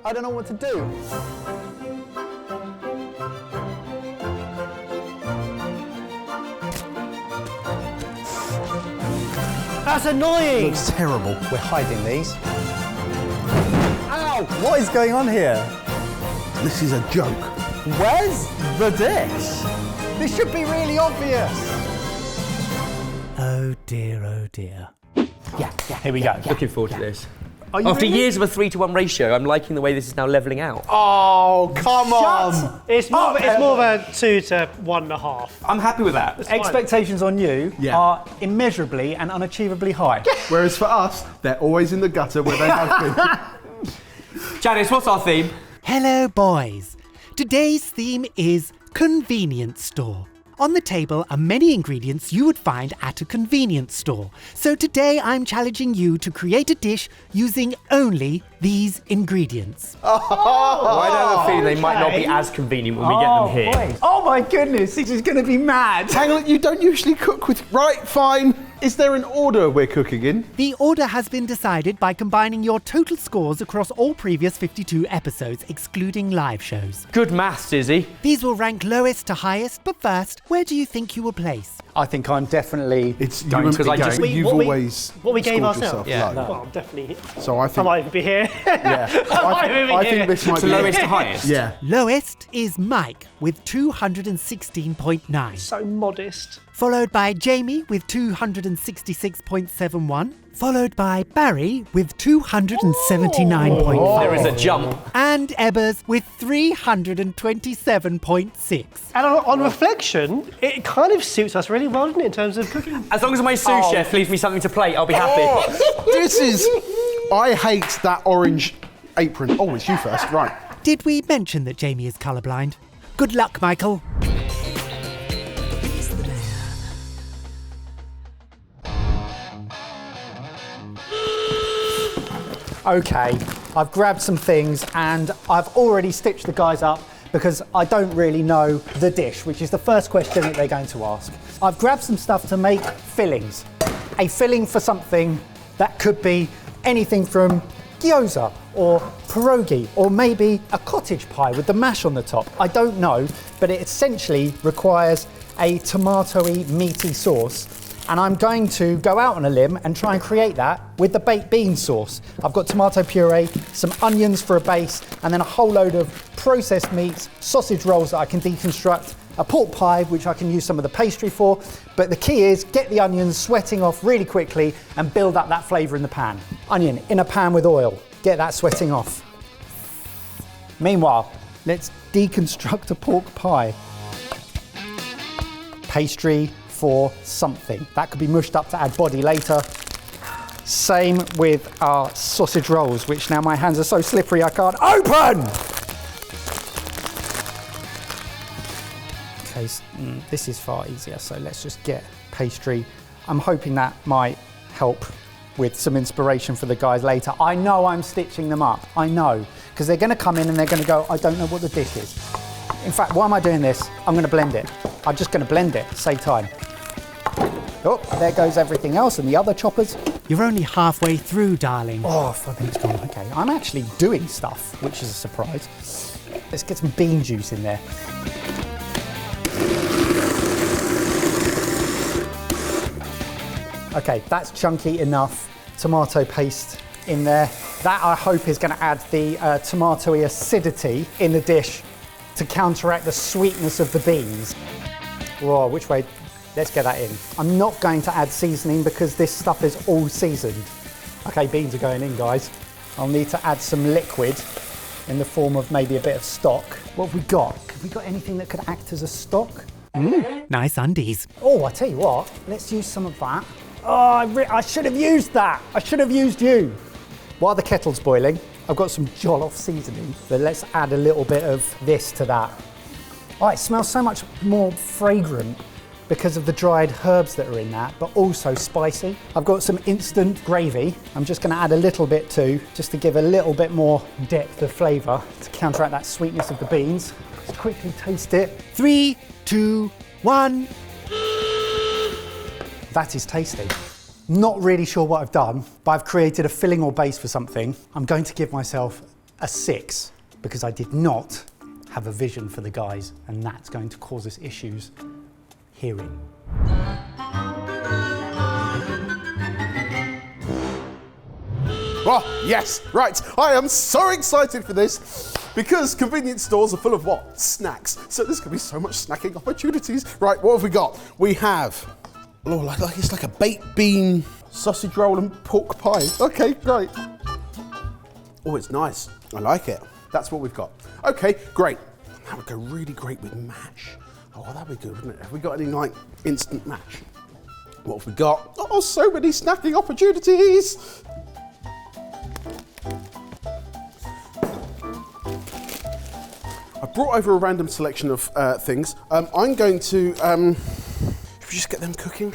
I don't know what to do. That's annoying! Looks terrible. We're hiding these. Ow! What is going on here? This is a joke. Where's the dish? This should be really obvious. Oh dear, oh dear. Yeah, here we go. Looking forward to this. After years of a 3-to-1 ratio, I'm liking the way this is now levelling out. Oh, come on! It's more of a 2 to 1.5. I'm happy with that. Expectations on you are immeasurably and unachievably high. Whereas for us, they're always in the gutter where they have been. Janice, what's our theme? Hello, boys. Today's theme is convenience store. On the table are many ingredients you would find at a convenience store. So today I'm challenging you to create a dish using only these ingredients. Why do I have a feeling they might not be as convenient when we get them here? Boys. Oh my goodness, this is going to be mad. Hang on, you don't usually cook with... Right, fine. Is there an order we're cooking in? The order has been decided by combining your total scores across all previous 52 episodes, excluding live shows. Good maths, Izzy. These will rank lowest to highest, but first, where do you think you will place? I think I'm definitely... It's Going, you 'cause I just- you've What we- always what we gave scored ourselves? yourself Yeah. low. Well, definitely. So I I think... might even be here. Yeah. I think this might So be... lowest to highest? Yeah. Lowest is Mike with 216.9. So modest. Followed by Jamie with 266.71, followed by Barry with 279.5, There is a jump. and Ebbers with 327.6. And on reflection, it kind of suits us really well, doesn't it, in terms of cooking? As long as my sous chef leaves me something to plate, I'll be happy. This is... I hate that orange apron. Oh, it's you first. Right. Did we mention that Jamie is colourblind? Good luck, Michael. Okay, I've grabbed some things and I've already stitched the guys up because I don't really know the dish, which is the first question that they're going to ask. I've grabbed some stuff to make fillings. A filling for something that could be anything from gyoza or pierogi or maybe a cottage pie with the mash on the top. I don't know, but it essentially requires a tomatoey, meaty sauce. And I'm going to go out on a limb and try and create that with the baked bean sauce. I've got tomato puree, some onions for a base, and then a whole load of processed meats, sausage rolls that I can deconstruct, a pork pie, which I can use some of the pastry for. But the key is get the onions sweating off really quickly and build up that flavour in the pan. Onion in a pan with oil, get that sweating off. Meanwhile, let's deconstruct a pork pie. Pastry for something. That could be mushed up to add body later. Same with our sausage rolls, which now my hands are so slippery I can't open! Okay, this is far easier, so let's just get pastry. I'm hoping that might help with some inspiration for the guys later. I know I'm stitching them up, I know, because they're gonna come in and they're gonna go, I don't know what the dish is. In fact, why am I doing this? I'm gonna blend it. I'm just gonna blend it, save time. Oh, there goes everything else and the other choppers. You're only halfway through, darling. Oh, I think it's gone. Okay, I'm actually doing stuff, which is a surprise. Let's get some bean juice in there. Okay, that's chunky enough. Tomato paste in there. That, I hope, is going to add the tomatoey acidity in the dish to counteract the sweetness of the beans. Whoa, which way? Let's get that in. I'm not going to add seasoning because this stuff is all seasoned. Okay, beans are going in, guys. I'll need to add some liquid in the form of maybe a bit of stock. What have we got? Have we got anything that could act as a stock? Nice undies. Oh, I tell you what, let's use some of that. Oh, I should have used that. I should have used you. While the kettle's boiling, I've got some jollof seasoning, but let's add a little bit of this to that. Oh, it smells so much more fragrant because of the dried herbs that are in that, but also spicy. I've got some instant gravy. I'm just gonna add a little bit too, just to give a little bit more depth of flavour to counteract that sweetness of the beans. Let's quickly taste it. 3, 2, 1. That is tasty. Not really sure what I've done, but I've created a filling or base for something. I'm going to give myself a 6 because I did not have a vision for the guys, and that's going to cause us issues hearing. Oh, yes, right. I am so excited for this because convenience stores are full of what? Snacks. So there's going to be so much snacking opportunities. Right, what have we got? We have, it's like a baked bean sausage roll and pork pie. Okay, great. Oh, it's nice. I like it. That's what we've got. Okay, great. That would go really great with mash. Oh, that'd be good, wouldn't it? Have we got any, like, instant mash? What have we got? Oh, so many snacking opportunities. I brought over a random selection of things. I'm going to, should we just get them cooking?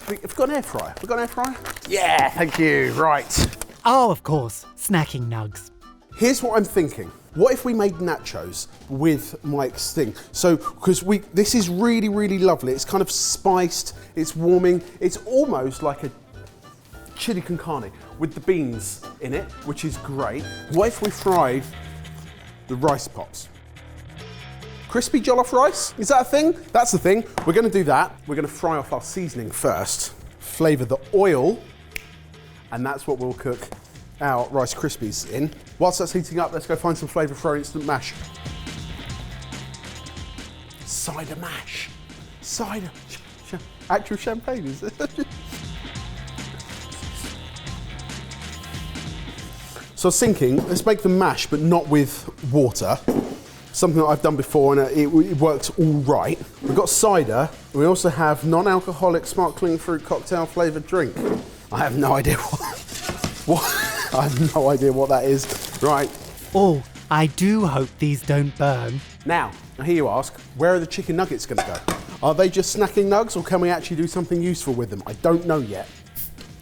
Have we got an air fryer? Have we got an air fryer? Yeah, thank you. Right. Oh, of course, snacking nugs. Here's what I'm thinking. What if we made nachos with Mike's thing? So, because this is really, really lovely. It's kind of spiced, it's warming. It's almost like a chili con carne with the beans in it, which is great. What if we fried the rice pops? Crispy jollof rice? Is that a thing? That's the thing. We're going to do that. We're going to fry off our seasoning first, flavour the oil, and that's what we'll cook our Rice Krispies in. Whilst that's heating up, let's go find some flavour for our instant mash. Cider mash. Cider. Actual champagne, is it? So I was thinking, let's make the mash, but not with water. Something that I've done before, and it works all right. We've got cider. We also have non-alcoholic sparkling fruit cocktail flavoured drink. I have no idea what I have no idea what that is. Right. Oh, I do hope these don't burn. Now, I hear you ask, where are the chicken nuggets going to go? Are they just snacking nugs, or can we actually do something useful with them? I don't know yet.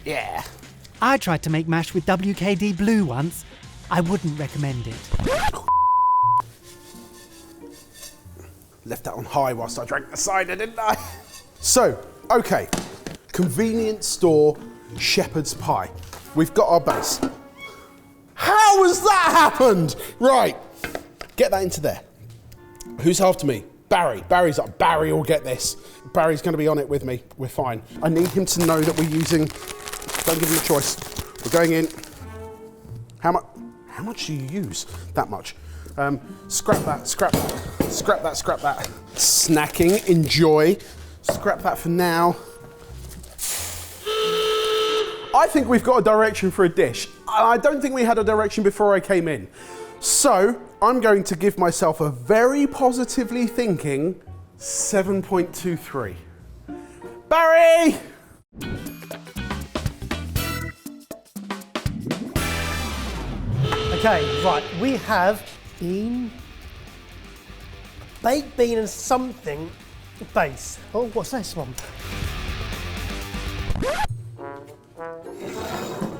Yeah. I tried to make mash with WKD Blue once. I wouldn't recommend it. Left that on high whilst I drank the cider, didn't I? So, okay. Convenience store shepherd's pie. We've got our base. How has that happened? Right. Get that into there. Who's after me? Barry. Barry's up. Barry will get this. Barry's going to be on it with me. We're fine. I need him to know that we're using... Don't give him a choice. We're going in. How much do you use? That much. Scrap that, scrap that, scrap that, scrap that. Snacking, enjoy. Scrap that for now. I think we've got a direction for a dish. I don't think we had a direction before I came in. So, I'm going to give myself a very positively thinking 7.23. Barry! Okay, right, we have baked bean and something base. Oh, what's this one?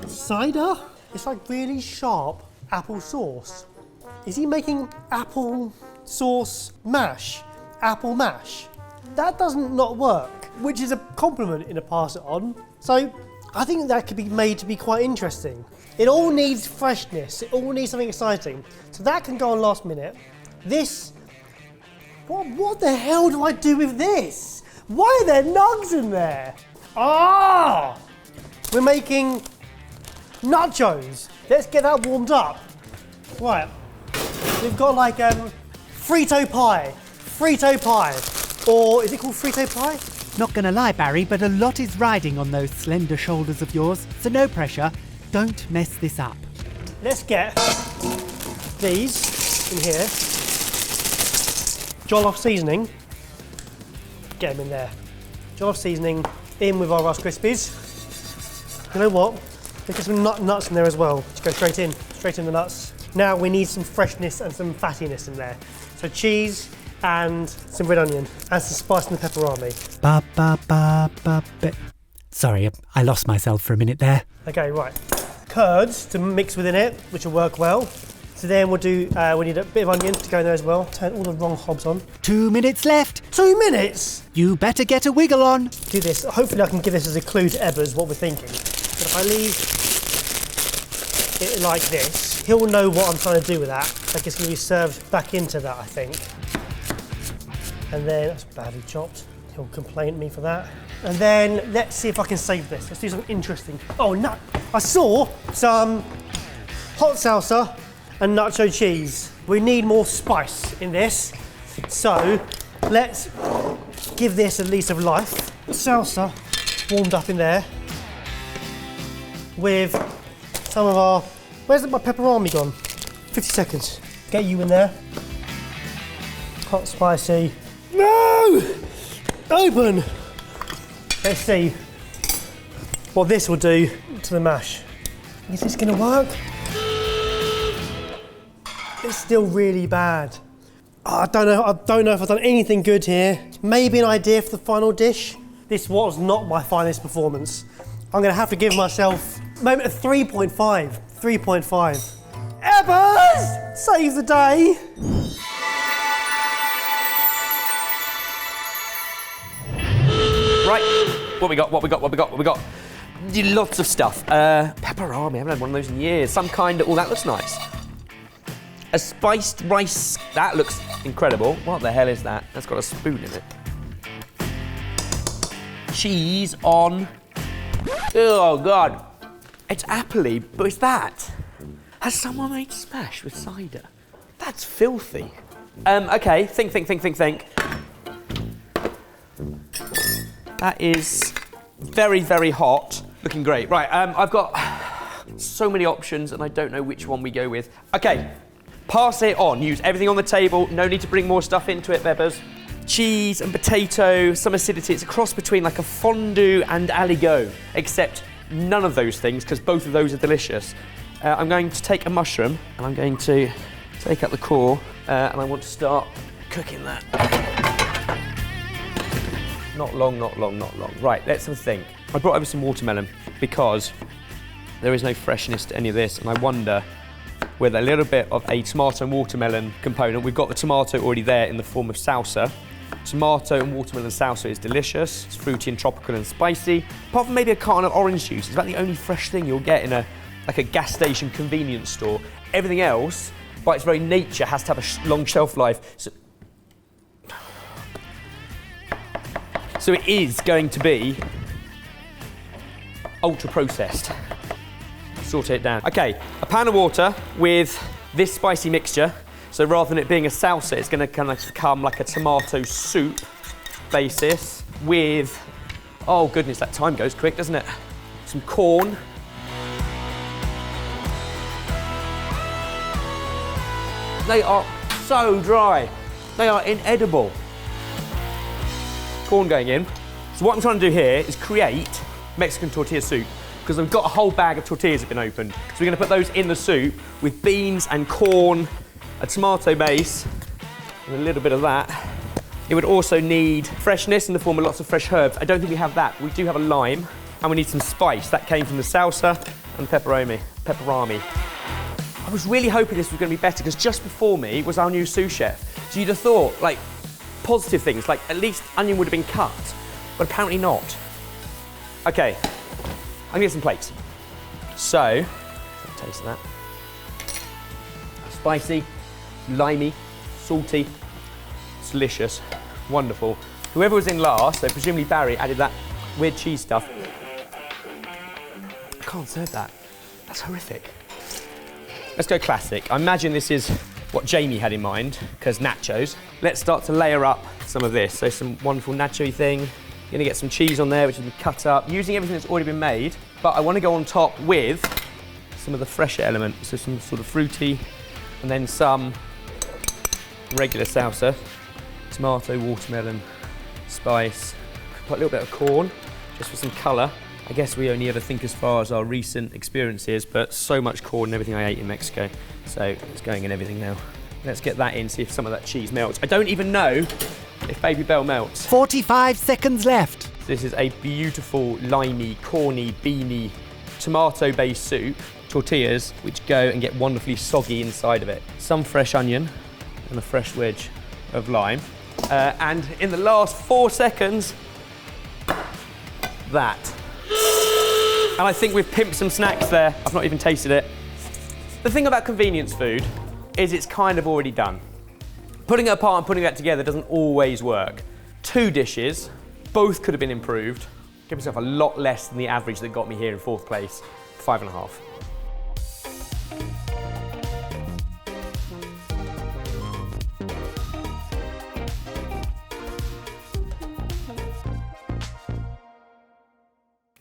Cider? It's like really sharp apple sauce. Is he making apple sauce mash? Apple mash? That doesn't not work, which is a compliment in a pass it on. So I think that could be made to be quite interesting. It all needs freshness. It all needs something exciting. So that can go on last minute. This, what the hell do I do with this? Why are there nugs in there? Ah! We're making nachos. Let's get that warmed up. Right. We've got like Frito pie. Frito pie. Or is it called Frito pie? Not gonna lie, Barry, but a lot is riding on those slender shoulders of yours, so no pressure. Don't mess this up. Let's get these in here. Jollof seasoning. Get them in there. Jollof seasoning in with our Rice Krispies. You know what? Let's get some nuts in there as well. Just go straight in the nuts. Now we need some freshness and some fattiness in there. So cheese and some red onion and some spice and the pepperoni. Ba ba ba ba ba. Sorry, I lost myself for a minute there. Okay, right. Curds to mix within it, which will work well. So then we'll do, we need a bit of onion to go in there as well. Turn all the wrong hobs on. 2 minutes left. 2 minutes? You better get a wiggle on. Do this. Hopefully I can give this as a clue to Ebbers what we're thinking. But if I leave it like this, he'll know what I'm trying to do with that. Like it's going to be served back into that, I think. And then, that's badly chopped. He'll complain at me for that. And then, let's see if I can save this. Let's do something interesting. Oh, no! I saw some hot salsa and nacho cheese. We need more spice in this. So, let's give this a lease of life. Salsa warmed up in there with some of our... Where's my pepperoni gone? 50 seconds. Get you in there. Hot, spicy. No! Open! Let's see what this will do to the mash. Is this gonna work? It's still really bad. I don't know if I've done anything good here. Maybe an idea for the final dish. This was not my finest performance. I'm gonna have to give myself maybe a 3.5. 3.5. Ebbers! Save the day! Right, what we got? Lots of stuff. Pepperami, I haven't had one of those in years. Some kind of, oh, that looks nice. A spiced rice, that looks incredible. What the hell is that? That's got a spoon in it. Cheese on, oh God. It's appley, but it's that. Has someone made smash with cider? That's filthy. Okay, think. That is very, very hot. Looking great. Right, I've got so many options and I don't know which one we go with. Okay, pass it on. Use everything on the table. No need to bring more stuff into it, Bebbers. Cheese and potato, some acidity. It's a cross between like a fondue and aligot, except none of those things, because both of those are delicious. I'm going to take a mushroom and I'm going to take out the core and I want to start cooking that. Not long. Right, let's have a think. I brought over some watermelon because there is no freshness to any of this, and I wonder with a little bit of a tomato and watermelon component. We've got the tomato already there in the form of salsa. Tomato and watermelon salsa is delicious. It's fruity and tropical and spicy. Apart from maybe a carton of orange juice, it's about the only fresh thing you'll get in a gas station convenience store. Everything else, by its very nature, has to have a long shelf life. So it is going to be ultra processed. Saute it down. Okay, a pan of water with this spicy mixture. So rather than it being a salsa, it's going to kind of become like a tomato soup basis with, oh goodness, that time goes quick, doesn't it? Some corn. They are so dry. They are inedible. Corn going in. So what I'm trying to do here is create Mexican tortilla soup, because I've got a whole bag of tortillas that have been opened. So we're going to put those in the soup with beans and corn, a tomato base, and a little bit of that. It would also need freshness in the form of lots of fresh herbs. I don't think we have that, but we do have a lime, and we need some spice. That came from the salsa and pepperami. I was really hoping this was going to be better, because just before me was our new sous chef. So you'd have thought, like, positive things, like at least onion would have been cut, but apparently not. Okay, I'm gonna get some plates. So, taste of that. Spicy, limey, salty, it's delicious, wonderful. Whoever was in last, so presumably Barry, added that weird cheese stuff. I can't serve that. That's horrific. Let's go classic. I imagine this is what Jamie had in mind, because nachos. Let's start to layer up some of this. So some wonderful nacho-y thing. You're gonna get some cheese on there, which has been cut up, using everything that's already been made, but I wanna go on top with some of the fresher elements, so some sort of fruity, and then some regular salsa, tomato, watermelon, spice, put a little bit of corn, just for some colour. I guess we only ever think as far as our recent experiences, but so much corn in everything I ate in Mexico. So it's going in everything now. Let's get that in, see if some of that cheese melts. I don't even know if Baby Bell melts. 45 seconds left. This is a beautiful, limey, corny, beany, tomato-based soup, tortillas, which go and get wonderfully soggy inside of it. Some fresh onion and a fresh wedge of lime. And in the last 4 seconds, that. And I think we've pimped some snacks there. I've not even tasted it. The thing about convenience food is it's kind of already done. Putting it apart and putting that together doesn't always work. 2 dishes, both could have been improved. Give myself a lot less than the average that got me here in 4th place, 5.5.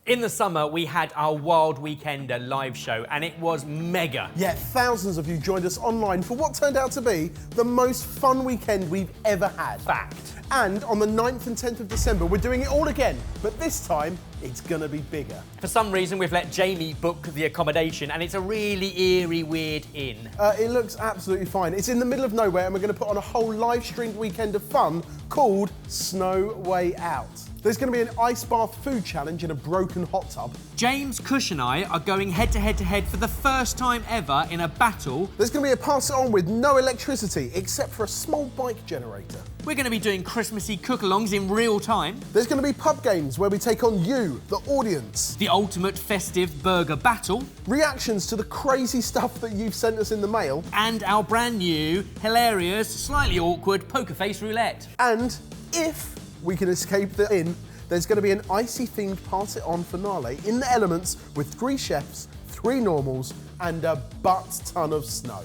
In the summer, we had our Wild Weekender live show, and it was mega. Yeah, thousands of you joined us online for what turned out to be the most fun weekend we've ever had. Fact. And on the 9th and 10th of December, we're doing it all again, but this time, it's gonna be bigger. For some reason, we've let Jamie book the accommodation, and it's a really eerie, weird inn. It looks absolutely fine. It's in the middle of nowhere, and we're gonna put on a whole live-streamed weekend of fun called Snow Way Out. There's going to be an ice bath food challenge in a broken hot tub. James Cush and I are going head to head for the first time ever in a battle. There's going to be a pass it on with no electricity except for a small bike generator. We're going to be doing Christmassy cook-alongs in real time. There's going to be pub games where we take on you, the audience. The ultimate festive burger battle. Reactions to the crazy stuff that you've sent us in the mail. And our brand new, hilarious, slightly awkward poker face roulette. And if we can escape the inn, there's going to be an icy-themed Pass It On finale in the elements with 3 chefs, 3 normals, and a butt-ton of snow.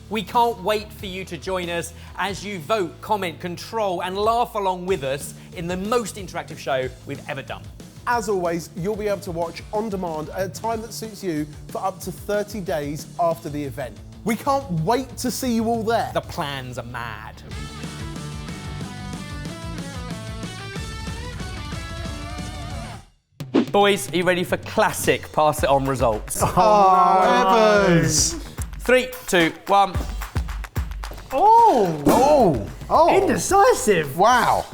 We can't wait for you to join us as you vote, comment, control, and laugh along with us in the most interactive show we've ever done. As always, you'll be able to watch on demand at a time that suits you for up to 30 days after the event. We can't wait to see you all there. The plans are mad. Boys, are you ready for classic Pass It On results? Oh, Evans! 3, 2, 1. Oh! Indecisive! Wow!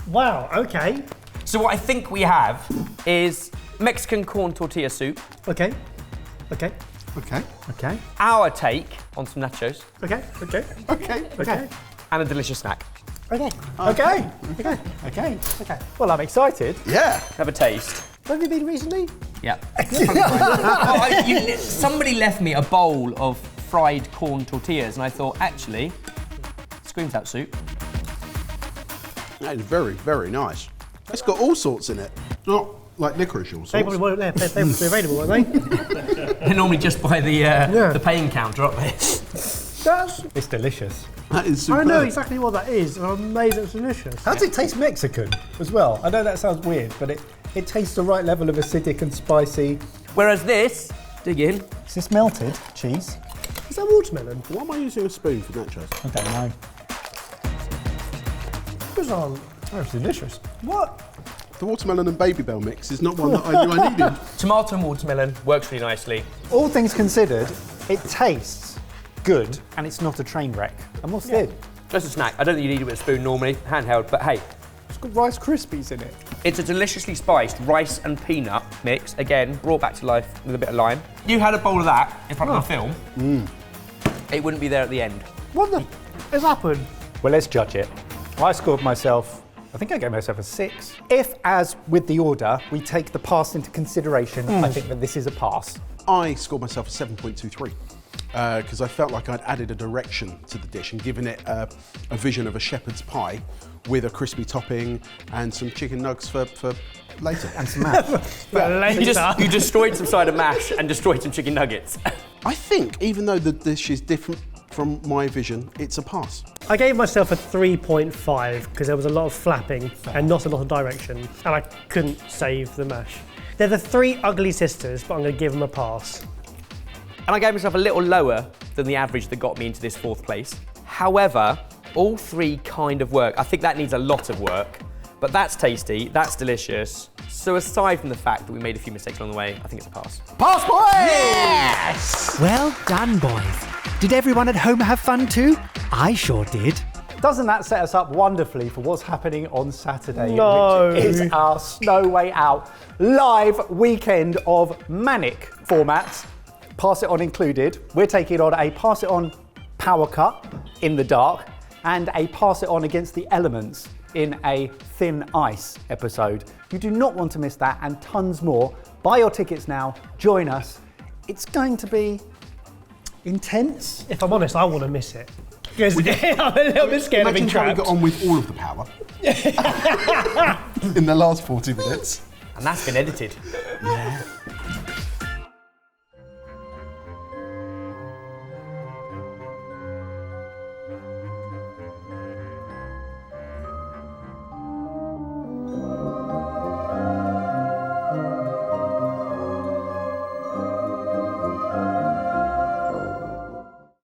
Wow, okay. So what I think we have is Mexican corn tortilla soup, Okay. Okay. Okay. Okay. our take on some nachos, Okay. Okay. Okay. Okay. and a delicious snack. Okay. Okay. Okay. Okay. Okay. Well, I'm excited. Yeah. Have a taste. Where have you been recently? Yeah. Somebody left me a bowl of fried corn tortillas, and I thought, actually, screams out soup. That is very, very nice. It's got all sorts in it. Not like licorice all They sorts. probably weren't there. They were available, weren't they? They're normally just by the paying counter, aren't they? It's delicious. That is I superb. know exactly what that is. I'm amazed it's delicious. How does it taste Mexican as well? I know that sounds weird, but it tastes the right level of acidic and spicy. Whereas this, dig in, Is this melted cheese? Is that watermelon? Why am I using a spoon for nachos? I don't know. Those aren't. Oh, it's delicious. What? The watermelon and baby bell mix is not one that I knew I needed. tomato and watermelon works really nicely. All things considered, it tastes good and it's not a train wreck. And what's it? Just a snack. I don't think you need it with a spoon normally, handheld, but hey, It's got Rice Krispies in it. it's a deliciously spiced rice and peanut mix, again, brought back to life with a bit of lime. You had a bowl of that in front of the film, it wouldn't be there at the end. What the has happened? Well, let's judge it. I scored myself, I think I gave myself a 6. If, as with the order, we take the pass into consideration, I think that this is a pass. I scored myself a 7.23 because I felt like I'd added a direction to the dish and given it a vision of a shepherd's pie with a crispy topping and some chicken nugs for later. And some mash. You destroyed some cider mash and destroyed some chicken nuggets. I think, even though the dish is different from my vision, it's a pass. I gave myself a 3.5 because there was a lot of flapping and not a lot of direction, and I couldn't save the mash. They're the 3 ugly sisters, but I'm going to give them a pass. And I gave myself a little lower than the average that got me into this 4th place. However, all 3 kind of work. I think that needs a lot of work, but that's tasty, that's delicious. So aside from the fact that we made a few mistakes along the way, I think it's a pass. Pass, boys! Yes! Well done, boys. Did everyone at home have fun too? I sure did. Doesn't that set us up wonderfully for what's happening on Saturday, No. which is our Snow Way Out live weekend of manic formats, Pass It On included. We're taking on a Pass It On power cut in the dark and a Pass It On against the elements in a thin ice episode. You do not want to miss that and tons more. Buy your tickets now, join us. It's going to be intense. If I'm honest, I want to miss it. Because I'm a little bit scared of being Imagine how we trapped. got on with all of the power in the last 40 minutes. And that's been edited. Yeah.